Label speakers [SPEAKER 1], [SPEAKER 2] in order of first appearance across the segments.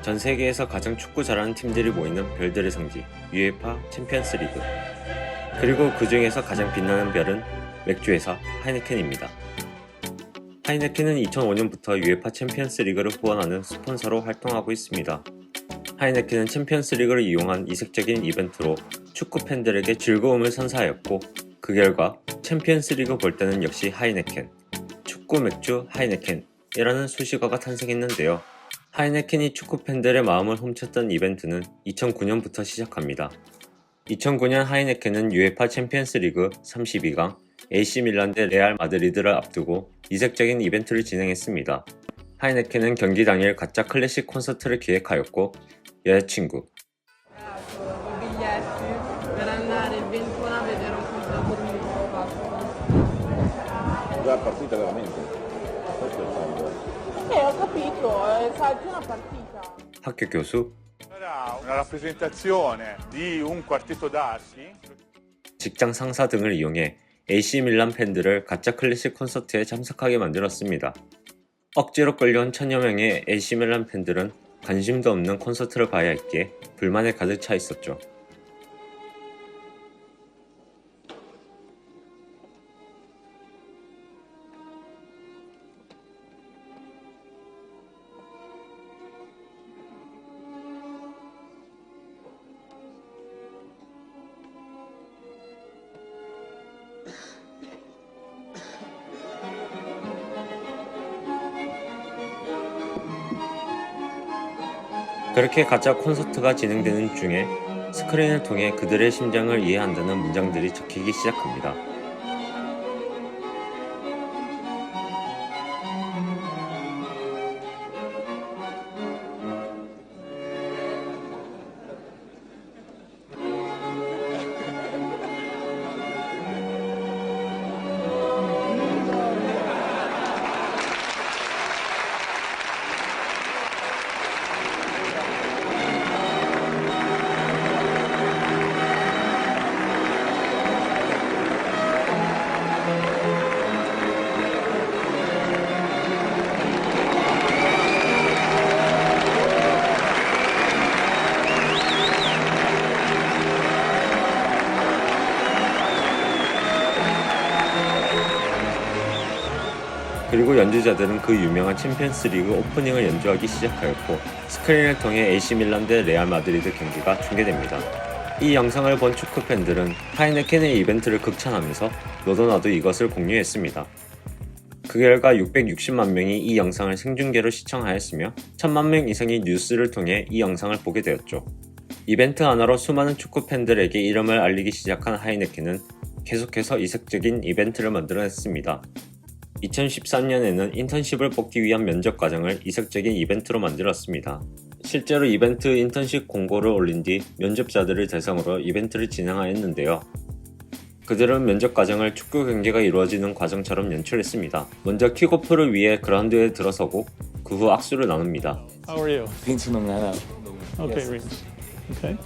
[SPEAKER 1] 전 세계에서 가장 축구 잘하는 팀들이 모이는 별들의 성지 UEFA 챔피언스 리그. 그리고 그 중에서 가장 빛나는 별은 맥주 회사 하이네켄입니다. 하이네켄은 2005년부터 UEFA 챔피언스 리그를 후원하는 스폰서로 활동하고 있습니다. 하이네켄은 챔피언스 리그를 이용한 이색적인 이벤트로 축구 팬들에게 즐거움을 선사하였고, 그 결과 챔피언스 리그 볼 때는 역시 하이네켄, 축구 맥주 하이네켄이라는 수식어가 탄생했는데요. 하이네켄이 축구 팬들의 마음을 훔쳤던 이벤트는 2009년부터 시작합니다. 2009년 하이네켄은 UEFA 챔피언스 리그 32강 AC 밀란 대 레알 마드리드를 앞두고 이색적인 이벤트를 진행했습니다. 하이네켄은 경기 당일 가짜 클래식 콘서트를 기획하였고, 여자친구,
[SPEAKER 2] Già partita veramente. Questo è il fondo.
[SPEAKER 3] Ho capito, sai, più una partita.
[SPEAKER 1] 학교 교수,
[SPEAKER 4] Sarà una rappresentazione di un quartetto d'archi.
[SPEAKER 1] 직장 상사 등을 이용해 AC 밀란 팬들을 가짜 클래식 콘서트에 참석하게 만들었습니다. 억지로 끌려온 천여 명의 AC 밀란 팬들은 관심도 없는 콘서트를 봐야 했기에 불만에 가득 차 있었죠. 그렇게 가짜 콘서트가 진행되는 중에 스크린을 통해 그들의 심정을 이해한다는 문장들이 적히기 시작합니다. 그리고 연주자들은 그 유명한 챔피언스 리그 오프닝을 연주하기 시작하였고, 스크린을 통해 AC 밀란 대 레알 마드리드 경기가 중계됩니다. 이 영상을 본 축구 팬들은 하이네켄의 이벤트를 극찬하면서 너도 나도 이것을 공유했습니다. 그 결과 660만 명이 이 영상을 생중계로 시청하였으며 1000만 명 이상이 뉴스를 통해 이 영상을 보게 되었죠. 이벤트 하나로 수많은 축구 팬들에게 이름을 알리기 시작한 하이네켄은 계속해서 이색적인 이벤트를 만들어냈습니다. 2013년에는 인턴십을 뽑기 위한 면접 과정을 이색적인 이벤트로 만들었습니다. 실제로 이벤트 인턴십 공고를 올린 뒤 면접자들을 대상으로 이벤트를 진행하였는데요. 그들은 면접 과정을 축구 경기가 이루어지는 과정처럼 연출했습니다. 먼저 킥오프를 위해 그라운드에 들어서고 그 후 악수를 나눕니다.
[SPEAKER 5] How are you?
[SPEAKER 2] Vince non era.
[SPEAKER 5] Okay, Reams. Okay.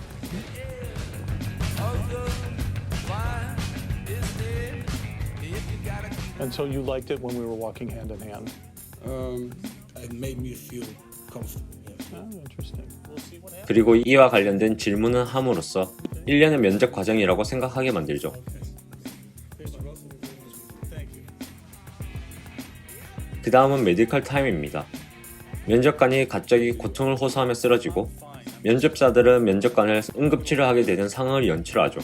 [SPEAKER 5] And so you liked it when we were walking hand in hand?
[SPEAKER 6] It made me feel comfortable. Yeah.
[SPEAKER 5] Oh, interesting.
[SPEAKER 1] 그리고 이와 관련된 질문을 함으로써 1년의 면접 과정이라고 생각하게 만들죠. 그 다음은 메디컬 타임입니다. 면접관이 갑자기 고통을 호소하며 쓰러지고, 면접자들은 면접관을 응급치료하게 되는 상황을 연출하죠.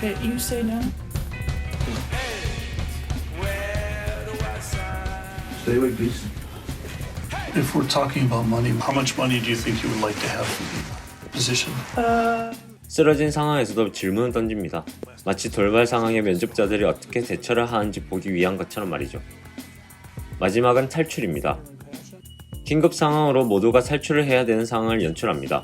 [SPEAKER 7] Okay, you say no.
[SPEAKER 6] Stay away, please.
[SPEAKER 8] If we're talking about money, how much money do you think you would like to have for the position?
[SPEAKER 1] 쓰러진 상황에서도 질문을 던집니다. 마치 돌발 상황에 면접자들이 어떻게 대처를 하는지 보기 위한 것처럼 말이죠. 마지막은 탈출입니다. 긴급 상황으로 모두가 탈출을 해야 되는 상황을 연출합니다.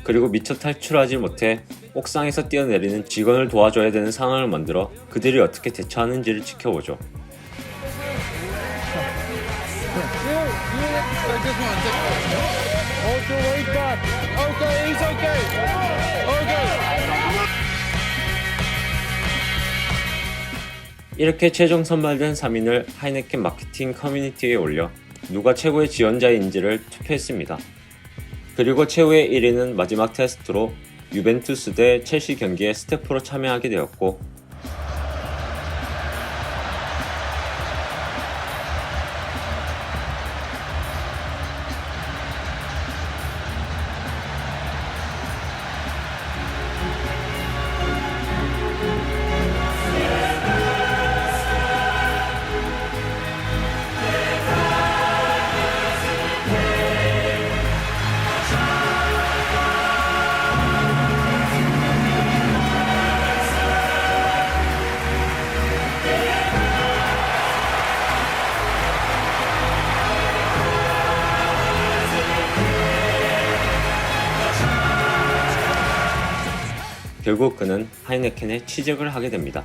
[SPEAKER 1] 그리고 미처 탈출하지 못해 옥상에서 뛰어내리는 직원을 도와줘야 되는 상황을 만들어 그들이 어떻게 대처하는지를 지켜보죠. 이렇게 최종 선발된 3인을 하이네켄 마케팅 커뮤니티에 올려 누가 최고의 지원자인지를 투표했습니다. 그리고 최후의 1위는 마지막 테스트로 유벤투스 대 첼시 경기에 스태프로 참여하게 되었고, 결국 그는 하이네켄에 취직을 하게 됩니다.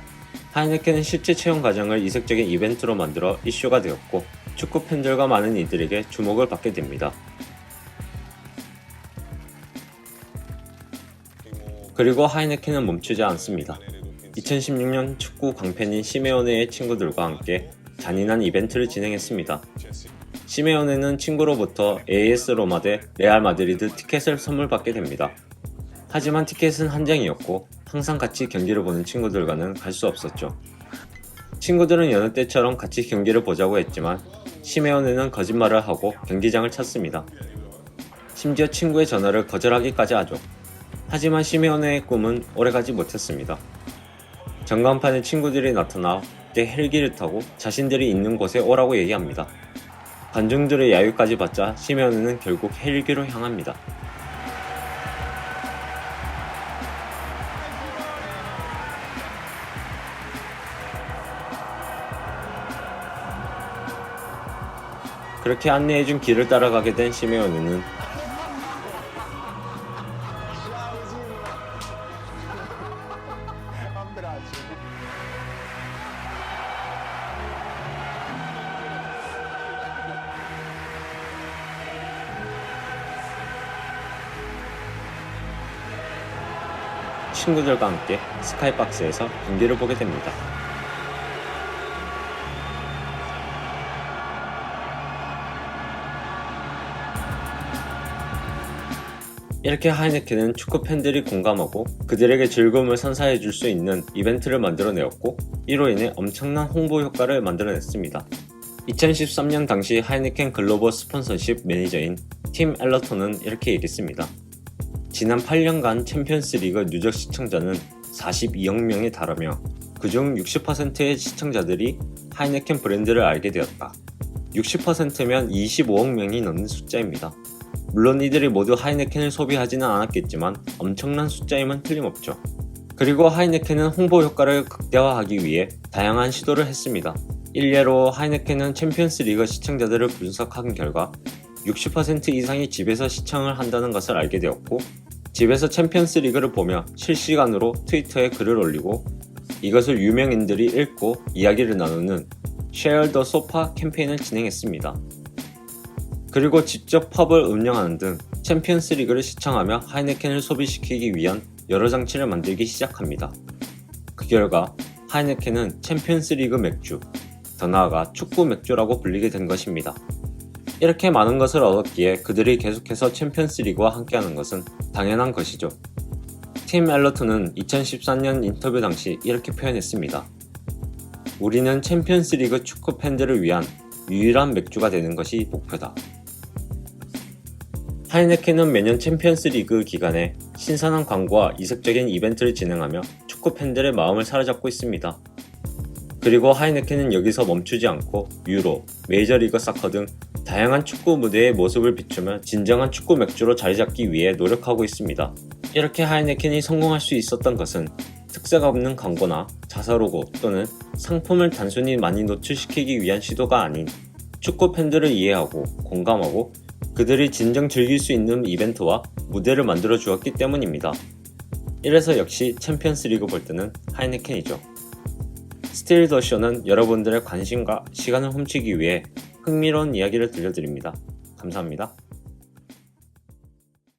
[SPEAKER 1] 하이네켄은 실제 채용 과정을 이색적인 이벤트로 만들어 이슈가 되었고, 축구 팬들과 많은 이들에게 주목을 받게 됩니다. 그리고 하이네켄은 멈추지 않습니다. 2016년 축구 광팬인 시메오네의 친구들과 함께 잔인한 이벤트를 진행했습니다. 시메오네는 친구로부터 AS 로마 대 레알 마드리드 티켓을 선물 받게 됩니다. 하지만 티켓은 한 장이었고 항상 같이 경기를 보는 친구들과는 갈 수 없었죠. 친구들은 여느 때처럼 같이 경기를 보자고 했지만 시메오네는 거짓말을 하고 경기장을 찾습니다. 심지어 친구의 전화를 거절하기까지 하죠. 하지만 시메오네의 꿈은 오래가지 못했습니다. 전광판에 친구들이 나타나 그때 헬기를 타고 자신들이 있는 곳에 오라고 얘기합니다. 관중들의 야유까지 받자 시메오네는 결국 헬기로 향합니다. 그렇게 안내해준 길을 따라가게 된 시메오네는 친구들과 함께 스카이박스에서 경기를 보게 됩니다. 이렇게 하이네켄은 축구 팬들이 공감하고 그들에게 즐거움을 선사해 줄 수 있는 이벤트를 만들어내었고, 이로 인해 엄청난 홍보 효과를 만들어냈습니다. 2013년 당시 하이네켄 글로벌 스폰서십 매니저인 팀 엘러턴은 이렇게 얘기했습니다. 지난 8년간 챔피언스리그 누적 시청자는 42억 명에 달하며 그중 60%의 시청자들이 하이네켄 브랜드를 알게 되었다. 60%면 25억 명이 넘는 숫자입니다. 물론 이들이 모두 하이네켄을 소비하지는 않았겠지만 엄청난 숫자임은 틀림없죠. 그리고 하이네켄은 홍보 효과를 극대화하기 위해 다양한 시도를 했습니다. 일례로 하이네켄은 챔피언스 리그 시청자들을 분석한 결과 60% 이상이 집에서 시청을 한다는 것을 알게 되었고, 집에서 챔피언스 리그를 보며 실시간으로 트위터에 글을 올리고 이것을 유명인들이 읽고 이야기를 나누는 Share the Sofa 캠페인을 진행했습니다. 그리고 직접 펍을 운영하는 등 챔피언스 리그를 시청하며 하이네켄을 소비시키기 위한 여러 장치를 만들기 시작합니다. 그 결과 하이네켄은 챔피언스 리그 맥주, 더 나아가 축구 맥주라고 불리게 된 것입니다. 이렇게 많은 것을 얻었기에 그들이 계속해서 챔피언스 리그와 함께하는 것은 당연한 것이죠. 팀 엘러튼은 2014년 인터뷰 당시 이렇게 표현했습니다. 우리는 챔피언스 리그 축구 팬들을 위한 유일한 맥주가 되는 것이 목표다. 하이네켄은 매년 챔피언스 리그 기간에 신선한 광고와 이색적인 이벤트를 진행하며 축구 팬들의 마음을 사로잡고 있습니다. 그리고 하이네켄은 여기서 멈추지 않고 유로, 메이저리그 사커 등 다양한 축구 무대의 모습을 비추며 진정한 축구 맥주로 자리잡기 위해 노력하고 있습니다. 이렇게 하이네켄이 성공할 수 있었던 것은 특색 없는 광고나 자사 로고 또는 상품을 단순히 많이 노출시키기 위한 시도가 아닌 축구 팬들을 이해하고 공감하고 그들이 진정 즐길 수 있는 이벤트와 무대를 만들어 주었기 때문입니다. 이래서 역시 챔피언스 리그 볼 때는 하이네켄이죠. 스틸 더 쇼는 여러분들의 관심과 시간을 훔치기 위해 흥미로운 이야기를 들려드립니다. 감사합니다.